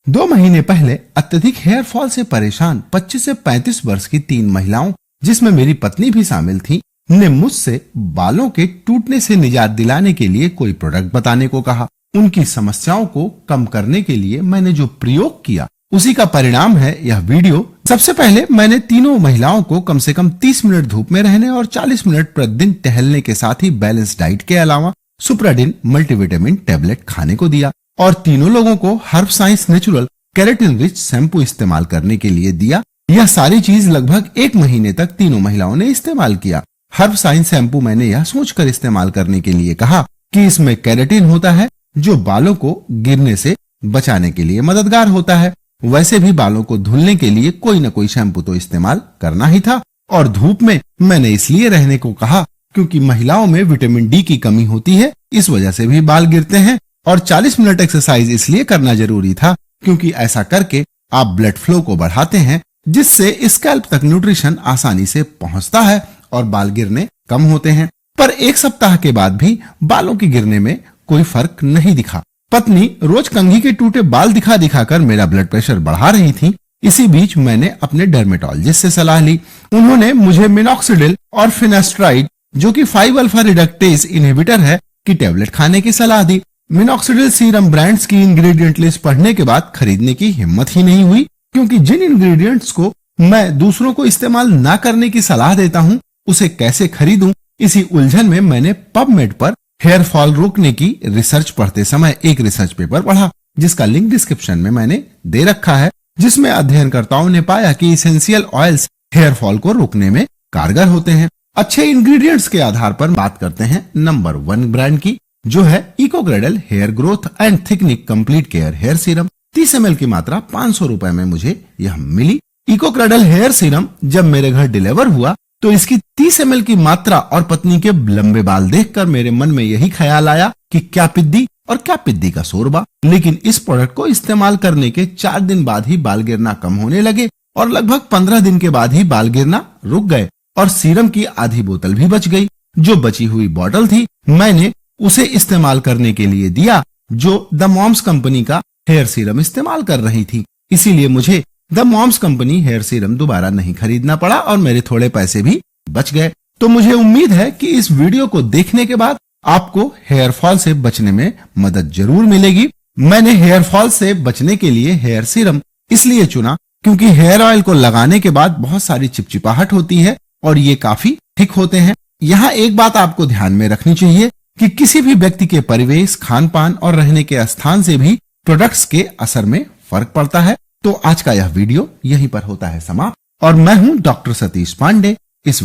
2 महीने पहले अत्यधिक हेयर फॉल से परेशान 25 से 35 वर्ष की 3 महिलाओं, जिसमें मेरी पत्नी भी शामिल थी, ने मुझसे बालों के टूटने से निजात दिलाने के लिए कोई प्रोडक्ट बताने को कहा। उनकी समस्याओं को कम करने के लिए मैंने जो प्रयोग किया उसी का परिणाम है यह वीडियो। सबसे पहले मैंने तीनों महिलाओं को कम से कम 30 मिनट धूप में रहने और 40 मिनट प्रतिदिन टहलने के साथ ही बैलेंस डाइट के अलावा सुप्राडिन मल्टीविटामिन टैबलेट खाने को दिया और तीनों लोगों को herb science natural keratin rich shampoo इस्तेमाल करने के लिए दिया। यह सारी चीज लगभग 1 महीने तक तीनों महिलाओं ने इस्तेमाल किया। हर्ब साइंस शैम्पू मैंने यह सोचकर इस्तेमाल करने के लिए कहा कि इसमें केराटिन होता है जो बालों को गिरने से बचाने के लिए मददगार होता है। वैसे भी बालों को धुलने के लिए कोई न कोई शैम्पू तो इस्तेमाल करना ही था और धूप में मैंने इसलिए रहने को कहा क्योंकि महिलाओं में विटामिन डी की कमी होती है, इस वजह से भी बाल गिरते हैं। और 40 मिनट एक्सरसाइज इसलिए करना जरूरी था क्योंकि ऐसा करके आप ब्लड फ्लो को बढ़ाते हैं, जिससे स्कैल्प तक न्यूट्रिशन आसानी से पहुंचता है और बाल गिरने कम होते हैं। पर 1 सप्ताह के बाद भी बालों के गिरने में कोई फर्क नहीं दिखा। पत्नी रोज कंघी के टूटे बाल दिखा दिखाकर मेरा ब्लड प्रेशर बढ़ा रही थी। इसी बीच मैंने अपने डर्मेटोलॉजिस्ट से सलाह ली। उन्होंने मुझे मिनॉक्सिडिल और फिनास्ट्राइड, जो कि 5-अल्फा रिडक्टेज इनहिबिटर है, की टैबलेट खाने की सलाह दी। मिनॉक्सिडिल सीरम ब्रांड्स की इंग्रेडिएंट लिस्ट पढ़ने के बाद खरीदने की हिम्मत ही नहीं हुई, क्योंकि जिन इंग्रेडिएंट्स को मैं दूसरों को इस्तेमाल ना करने की सलाह देता हूं उसे कैसे खरीदूं, इसी उलझन में मैंने पबमेड पर हेयर फॉल रोकने की रिसर्च पढ़ते समय एक रिसर्च पेपर पढ़ा, जिसका लिंक डिस्क्रिप्शन में मैंने दे रखा है, जिसमें अध्ययनकर्ताओं ने पाया कि इसेंशियल ऑयल्स हेयर फॉल को रोकने में कारगर होते हैं। अच्छे इंग्रेडिएंट्स के आधार पर बात करते हैं नंबर 1 ब्रांड की, जो है Ecocradle hair growth and thickening complete care hair serum. 30 ml की मात्रा 500 रुपए में मुझे यह मिली। इकोक्रेडल हेयर सीरम जब मेरे घर डिलीवर हुआ तो इसकी 30 ml की मात्रा और पत्नी के लंबे बाल देखकर मेरे मन में यही ख्याल आया कि क्या पिद्दी और क्या पिद्दी का शोरबा। लेकिन इस प्रोडक्ट को इस्तेमाल करने के 4 दिन बाद ही बाल गिरना कम होने लगे और लगभग 15 दिन के बाद ही बाल गिरना रुक गए और सीरम की आधी बोतल भी बच गई। जो बची हुई बोतल थी मैंने उसे इस्तेमाल करने के लिए दिया, जो द मॉम्स कंपनी का हेयर सीरम इस्तेमाल कर रही थी। इसीलिए मुझे the moms company hair serum दोबारा नहीं खरीदना पड़ा और मेरे थोड़े पैसे भी बच गए। तो मुझे उम्मीद है कि इस वीडियो को देखने के बाद आपको हेयर फॉल से बचने में मदद जरूर मिलेगी। मैंने हेयर फॉल से बचने के लिए हेयर सीरम इसलिए चुना क्योंकि हेयर ऑयल को लगाने के बाद बहुत सारी चिपचिपाहट होती है और ये काफी थिक होते हैं। यहाँ एक बात आपको ध्यान में रखनी चाहिए कि किसी भी व्यक्ति के परिवेश, खान पान और रहने के स्थान से भी प्रोडक्ट्स के असर में फर्क पड़ता है। तो आज का यह वीडियो यहीं पर होता है समाप्त और मैं हूं डॉक्टर सतीश पांडे। इस